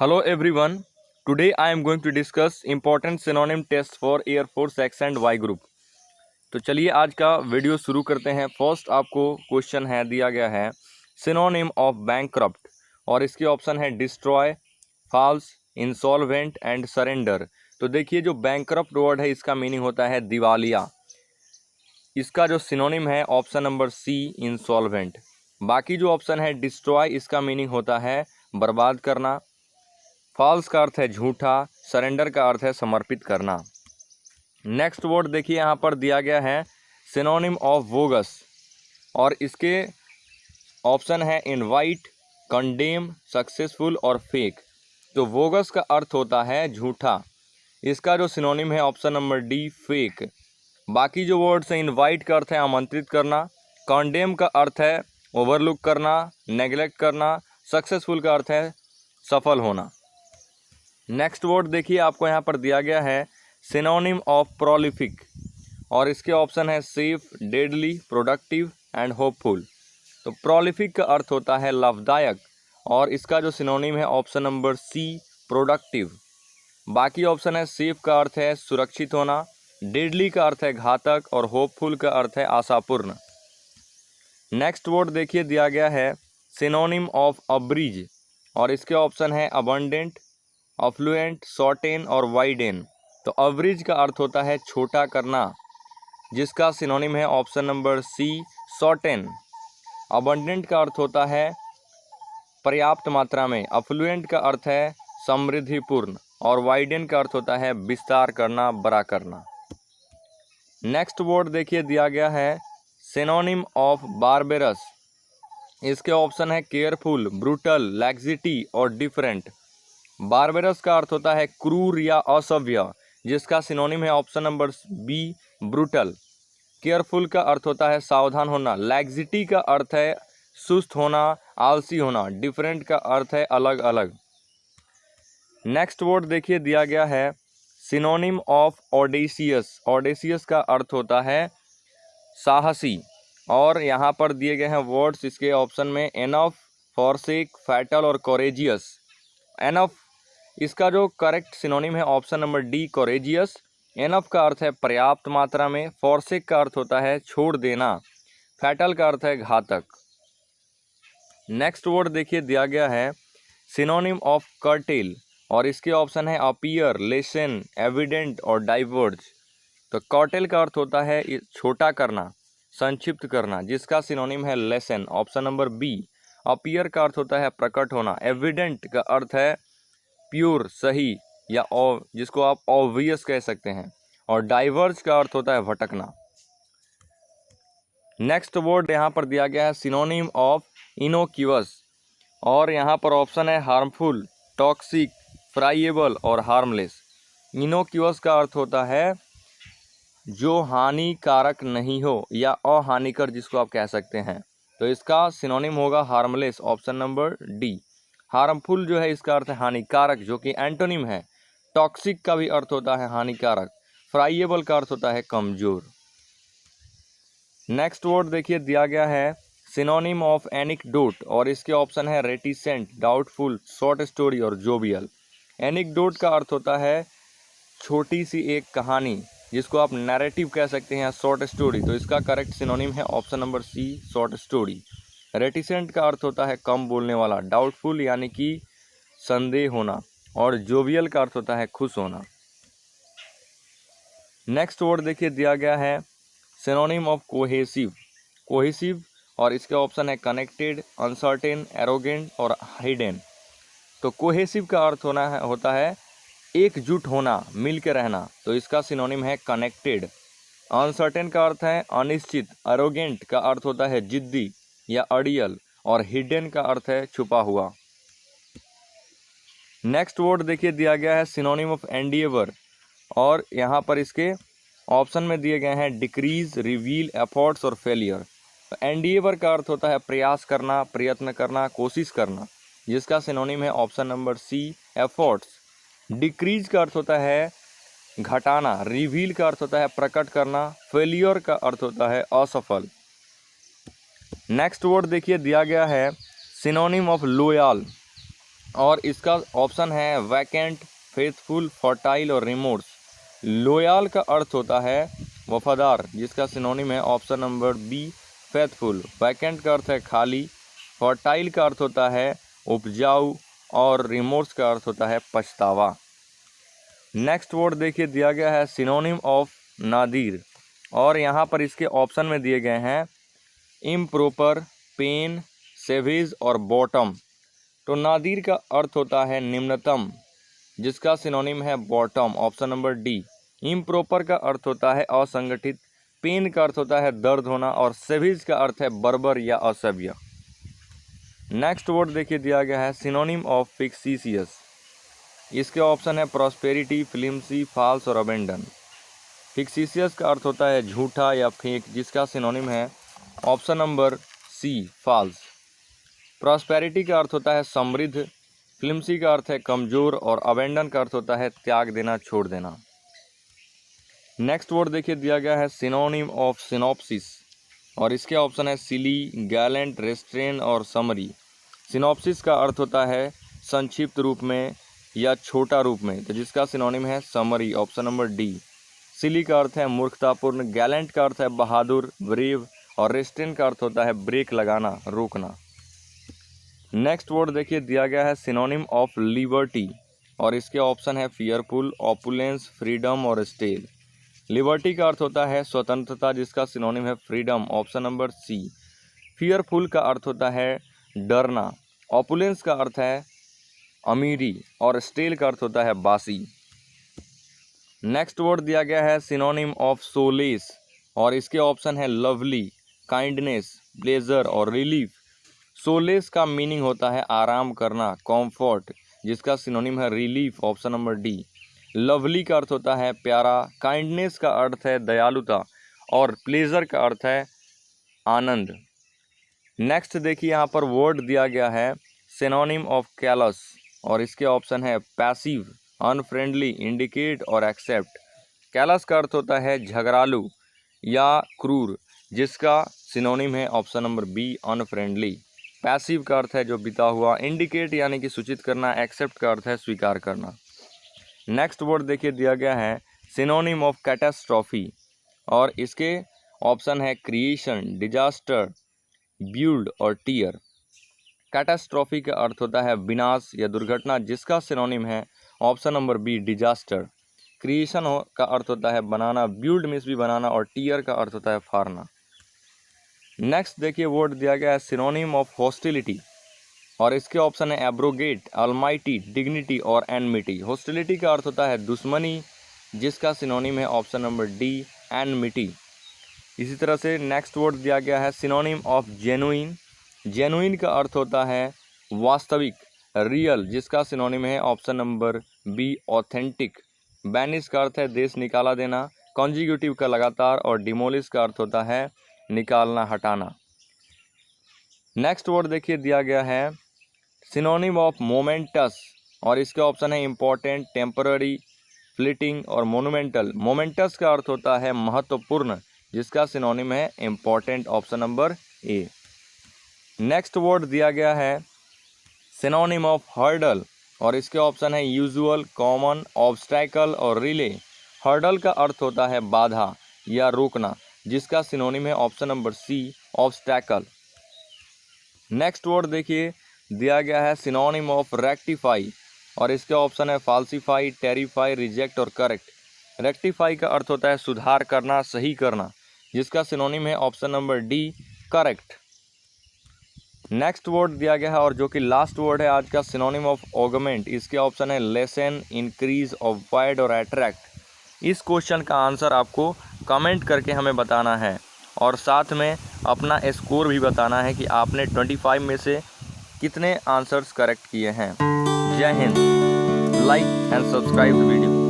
Hello everyone. Today I am going to discuss important synonym test for Air Force X and Y group. तो चलिए आज का video शुरू करते हैं। फर्स्ट आपको क्वेश्चन है दिया गया है सिनोनिम ऑफ बैंकक्रप्ट और इसके ऑप्शन है destroy, false, insolvent and surrender. तो देखिए जो बैंकक्रप्ट वर्ड है इसका मीनिंग होता है दिवालिया। इसका जो सिनोनिम है ऑप्शन नंबर सी इंसॉल्वेंट। बाकी जो ऑप्शन है डिस्ट्रॉय इसका मीनिंग होता है बर्बाद करना, फॉल्स का अर्थ है झूठा, सरेंडर का अर्थ है समर्पित करना। नेक्स्ट वर्ड देखिए यहाँ पर दिया गया है सिनोनिम ऑफ बोगस और इसके ऑप्शन है इनवाइट, कंडेम, सक्सेसफुल और फेक। तो बोगस का अर्थ होता है झूठा। इसका जो सिनोनिम है ऑप्शन नंबर डी फेक। बाकी जो वर्ड्स हैं इनवाइट का अर्थ है आमंत्रित करना, कंडेम का अर्थ है ओवरलुक करना, नेग्लेक्ट करना, सक्सेसफुल का अर्थ है सफल होना। नेक्स्ट वर्ड देखिए आपको यहाँ पर दिया गया है सिनोनिम ऑफ प्रोलिफिक और इसके ऑप्शन है safe, deadly, productive and hopeful. तो प्रोलिफिक का अर्थ होता है लाभदायक और इसका जो सिनोनिम है ऑप्शन नंबर सी प्रोडक्टिव। बाकी ऑप्शन है सेफ का अर्थ है सुरक्षित होना, डेडली का अर्थ है घातक और होपफुल का अर्थ है आशापूर्ण। नेक्स्ट वर्ड देखिए दिया गया है सिनोनिम ऑफ अब्रीज और इसके ऑप्शन है अबंडेंट, अफ्लुएंट, शॉर्टेन और वाइडेन। तो अवरेज का अर्थ होता है छोटा करना, जिसका सिनोनिम है option number C shorten. Abundant का अर्थ होता है पर्याप्त मात्रा में, अफ्लुएंट का अर्थ है समृद्धिपूर्ण और वाइडेन का अर्थ होता है विस्तार करना, बड़ा करना। नेक्स्ट वर्ड देखिए दिया गया है सिनोनिम ऑफ बारबेरस। इसके ऑप्शन है केयरफुल, ब्रूटल, लैक्सिटी और डिफरेंट। बारबेरस का अर्थ होता है क्रूर या असभ्य, जिसका सिनोनिम है option number B brutal. Careful का अर्थ होता है सावधान होना, लैक्सिटी का अर्थ है सुस्त होना, आलसी होना, डिफरेंट का अर्थ है अलग अलग। नेक्स्ट वर्ड देखिए दिया गया है सिनोनिम ऑफ ऑडेसियस। ऑडेसियस का अर्थ होता है साहसी और यहाँ पर दिए गए हैं वर्ड्स इसके ऑप्शन में एनफ, फॉरसेक, फैटल और कोरेजियस। एनफ इसका जो करेक्ट सिनोनिम है ऑप्शन नंबर डी कोरेजियस। एनफ का अर्थ है पर्याप्त मात्रा में, फॉरसेक का अर्थ होता है छोड़ देना, फैटल का अर्थ है घातक। नेक्स्ट वर्ड देखिए दिया गया है सिनोनिम ऑफ कर्टेल और इसके ऑप्शन है अपीयर, लेसन, एविडेंट और डाइवर्ज। तो कर्टेल का अर्थ होता है छोटा करना, संक्षिप्त करना, जिसका सिनोनिम है lessen, option number B. Appear का अर्थ होता है प्रकट होना, एविडेंट का अर्थ है प्योर, सही या जिसको आप ऑब्वियस कह सकते हैं, और डाइवर्ज का अर्थ होता है भटकना। नेक्स्ट वर्ड यहाँ पर दिया गया है सिनोनिम ऑफ इनोक्यूअस और यहाँ पर ऑप्शन है हार्मफुल, टॉक्सिक, फ्राइएबल और हार्मलेस। इनोक्यूअस का अर्थ होता है जो हानिकारक नहीं हो या अहानिकर, जिसको आप कह सकते हैं। तो इसका सिनोनिम होगा harmless, option number D. Harmful जो है इसका अर्थ है हानिकारक, जो कि एंटोनिम है। टॉक्सिक का भी अर्थ होता है हानिकारक। फ्राइएबल का अर्थ होता है कमजोर। नेक्स्ट वर्ड देखिए दिया गया है सिनोनिम ऑफ एनिक्डोट और इसके ऑप्शन है रेटिसेंट, डाउटफुल, शॉर्ट स्टोरी और जोवियल। एनिक्डोट का अर्थ होता है छोटी सी एक कहानी, जिसको आप नैरेटिव कह सकते हैं, शॉर्ट स्टोरी। तो इसका करेक्ट सिनोनिम है option number C short story. Reticent का अर्थ होता है कम बोलने वाला, डाउटफुल यानी कि संदेह होना, और जोवियल का अर्थ होता है खुश होना। नेक्स्ट वर्ड देखिए दिया गया है सिनोनिम ऑफ कोहेसिव। कोहेसिव और इसके ऑप्शन है कनेक्टेड, अनसर्टेन, एरोगेंट और हिडन। तो कोहेसिव का अर्थ होता है एकजुट होना, मिल के रहना। तो इसका सिनोनिम है कनेक्टेड। अनसर्टेन का अर्थ है अनिश्चित, एरोगेंट का अर्थ होता है जिद्दी या अड़ियल, और हिडन का अर्थ है छुपा हुआ। नेक्स्ट वर्ड देखिए दिया गया है सिनोनिम ऑफ एंडिएवर और यहाँ पर इसके ऑप्शन में दिए गए हैं डिक्रीज, रिवील, एफर्ट्स और फेलियर। एंडिएवर का अर्थ होता है प्रयास करना, प्रयत्न करना, कोशिश करना, जिसका सिनोनिम है option number C efforts. Decrease का अर्थ होता है घटाना, रिवील का अर्थ होता है प्रकट करना, फेलियर का अर्थ होता है असफल। नेक्स्ट वर्ड देखिए दिया गया है सिनोनिम ऑफ लॉयल और इसका ऑप्शन है वैकेंट, फेथफुल, फर्टाइल और रिमोर्स। लोयल का अर्थ होता है वफादार, जिसका सिनोनिम है option number be faithful. Vacant का अर्थ है खाली, फर्टाइल का अर्थ होता है उपजाऊ और रिमोर्स का अर्थ होता है पछतावा। नेक्स्ट वर्ड देखिए दिया गया है सिनोनिम ऑफ नादीर, और यहाँ पर इसके ऑप्शन में दिए गए हैं इम्प्रॉपर, पेन, सेवेज और बॉटम। तो नादीर का अर्थ होता है निम्नतम, जिसका सिनोनिम है bottom, option number D. Improper का अर्थ होता है असंगठित, पेन का अर्थ होता है दर्द होना और सेवेज का अर्थ है बर्बर या असभ्य। नेक्स्ट वर्ड देखिए दिया गया है सिनोनिम ऑफ फिक्सिशियस। इसके ऑप्शन है प्रॉस्पेरिटी, फ्लिम्सी, फॉल्स और अबेंडन। फिक्सिशियस का अर्थ होता है झूठा या फेक, जिसका सिनोनिम है option number C false. Prosperity का अर्थ होता है समृद्ध, फ्लिम्सी का अर्थ है कमज़ोर और अबेंडन का अर्थ होता है त्याग देना, छोड़ देना। नेक्स्ट वर्ड देखिए दिया गया है सिनोनिम ऑफ सिनॉप्सिस, और इसके ऑप्शन है सिली, गैलेंट, रेस्ट्रेन और समरी। सिनॉप्सिस का अर्थ होता है संक्षिप्त रूप में या छोटा रूप में, तो जिसका सिनोनिम है समरी, ऑप्शन नंबर डी। सिली का अर्थ है मूर्खतापूर्ण, गैलेंट का अर्थ है बहादुर, ब्रेव और रेस्ट्रेन का अर्थ होता है ब्रेक लगाना, रोकना। नेक्स्ट वर्ड देखिए दिया गया है सिनोनिम ऑफ लिबर्टी, और इसके ऑप्शन है फियरफुल, ऑपुलेंस, फ्रीडम और स्टेल। लिबर्टी का अर्थ होता है स्वतंत्रता, जिसका सिनोनिम है freedom, option number C. Fearful का अर्थ होता है डरना, ऑपुलेंस का अर्थ है अमीरी और स्टेल का अर्थ होता है बासी। नेक्स्ट वर्ड दिया गया है सिनोनिम ऑफ सोलेस, और इसके ऑप्शन है लवली, काइंडनेस, प्लेजर और रिलीफ। सोलेस का मीनिंग होता है आराम करना, कॉम्फर्ट, जिसका सिनोनिम है relief, option number D. Lovely का अर्थ होता है प्यारा, काइंडनेस का अर्थ है दयालुता और प्लेजर का अर्थ है आनंद। नेक्स्ट देखिए यहाँ पर वर्ड दिया गया है सिनोनिम ऑफ कैलस, और इसके ऑप्शन है पैसिव, अनफ्रेंडली, इंडिकेट और एक्सेप्ट। कैलस का अर्थ होता है झगड़ालू या क्रूर, जिसका सिनोनिम है option number B unfriendly. Passive का अर्थ है जो बीता हुआ, इंडिकेट यानी कि सूचित करना, एक्सेप्ट का अर्थ है स्वीकार करना। नेक्स्ट वर्ड देखिए दिया गया है सिनोनिम ऑफ कैटास्ट्रॉफी, और इसके ऑप्शन है क्रिएशन, डिजास्टर, ब्यूल्ड और टीयर। कैटास्ट्रॉफी का अर्थ होता है विनाश या दुर्घटना, जिसका सिनोनिम है option number B disaster. Creation का अर्थ होता है बनाना, ब्यूल्ड मीन्स भी बनाना और टीयर का अर्थ होता है फाड़ना। नेक्स्ट देखिए वर्ड दिया गया है सिनोनिम ऑफ हॉस्टिलिटी, और इसके ऑप्शन है एब्रोगेट, अलमाइटी, डिग्निटी और एनमिटी। हॉस्टिलिटी का अर्थ होता है दुश्मनी, जिसका सिनोनिम है ऑप्शन नंबर डी एनमिटी। इसी तरह से नेक्स्ट वर्ड दिया गया है सिनोनिम ऑफ जेनुइन। जेनुइन का अर्थ होता है वास्तविक, रियल, जिसका सिनोनिम है option number be authentic. Banish का अर्थ है देश निकाला देना, कॉन्जिक्यूटिव का लगातार और डिमोलिश का अर्थ होता है निकालना, हटाना। नेक्स्ट वर्ड देखिए दिया गया है सिनोनिम ऑफ मोमेंटस, और इसके ऑप्शन है इम्पोर्टेंट, टेम्पररी, फ्लीटिंग और मोनुमेंटल। मोमेंटस का अर्थ होता है महत्वपूर्ण, जिसका सिनोनिम है important, option number A. Next word दिया गया है सिनोनिम ऑफ हर्डल, और इसके ऑप्शन है यूजुअल, कॉमन, ऑब्स्टैकल और रिले। हर्डल का अर्थ होता है बाधा या रोकना, जिसका सिनोनिम है option number C obstacle. Next word देखिए दिया गया है सिनोनिम ऑफ रेक्टिफाई, और इसके ऑप्शन है फाल्सीफाई, टेरिफाई, रिजेक्ट और करेक्ट। रेक्टिफाई का अर्थ होता है सुधार करना, सही करना, जिसका सिनोनिम है option number D correct. Next word दिया गया है और जो कि लास्ट वर्ड है आज का, सिनोनिम ऑफ ऑगमेंट। इसके ऑप्शन है लेसन, इंक्रीज, अवॉइड और अट्रैक्ट। इस क्वेश्चन का आंसर आपको कमेंट करके हमें बताना है, और साथ में अपना स्कोर भी बताना है कि आपने 25 में से कितने आंसर्स करेक्ट किए हैं। जय Hind. Like and subscribe video.